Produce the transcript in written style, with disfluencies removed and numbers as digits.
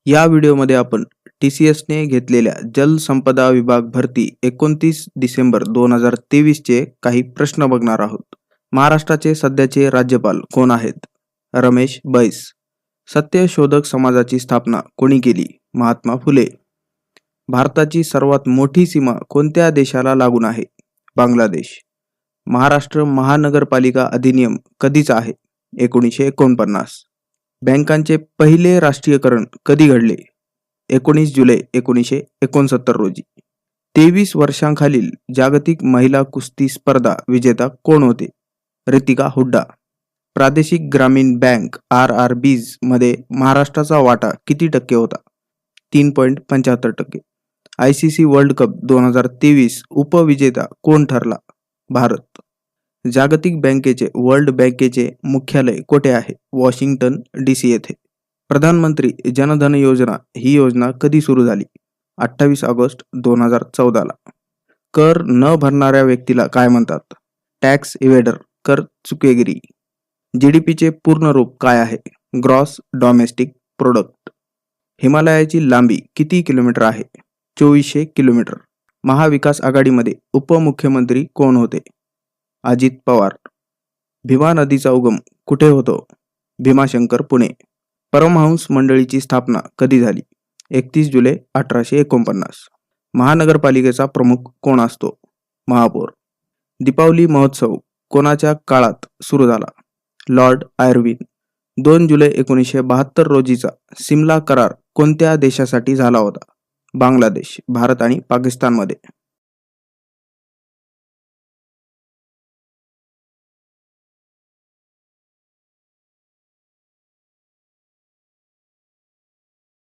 या व्हिडिओमध्ये आपण TCSने घेतलेल्या जलसंपदा विभाग भरती 29 डिसेंबर 2023 चे काही प्रश्न बघणार आहोत. महाराष्ट्राचे सध्याचे राज्यपाल कोण आहेत? रमेश बैस. सत्यशोधक समाजाची स्थापना कोणी केली? महात्मा फुले. भारताची सर्वात मोठी सीमा कोणत्या देशाला लागून आहे? बांगलादेश. महाराष्ट्र महानगरपालिका अधिनियम कधीचा आहे? 1949. बँकांचे पहिले राष्ट्रीयकरण कधी घडले? 19 जुलै 1969 रोजी. 23 वर्षांखालील जागतिक महिला कुस्ती स्पर्धा विजेता कोण होते? रितिका हुड्डा. प्रादेशिक ग्रामीण बँक RRBs मध्ये महाराष्ट्राचा वाटा किती टक्के होता? 3.75%. ICC वर्ल्ड कप 2023 उपविजेता कोण ठरला? भारत. जागतिक बँकेचे वर्ल्ड बँकेचे मुख्यालय कोठे आहे? वॉशिंग्टन DC येथे. प्रधानमंत्री जनधन योजना ही योजना कधी सुरू झाली? 28 ऑगस्ट 2014 ला. कर न भरणाऱ्या व्यक्तीला काय म्हणतात? टॅक्स इव्हेडर, कर चुकेगिरी. GDP चे पूर्ण रूप काय आहे? Gross domestic product. हिमालयाची लांबी किती किलोमीटर आहे? 2400 किलोमीटर. महाविकास आघाडीमध्ये उपमुख्यमंत्री कोण होते? अजित पवार. भीमा नदीचा उगम कुठे होतो? भीमाशंकर, पुणे. परमहंस मंडळीची स्थापना कधी झाली? 31 जुलै 1849. महानगरपालिकेचा प्रमुख कोण असतो? महापौर. दीपावली महोत्सव कोणाच्या काळात सुरू झाला? Lord Irwin. 2 जुलै 1972 रोजीचा सिमला करार कोणत्या देशासाठी झाला होता? बांगलादेश, भारत आणि पाकिस्तानमध्ये.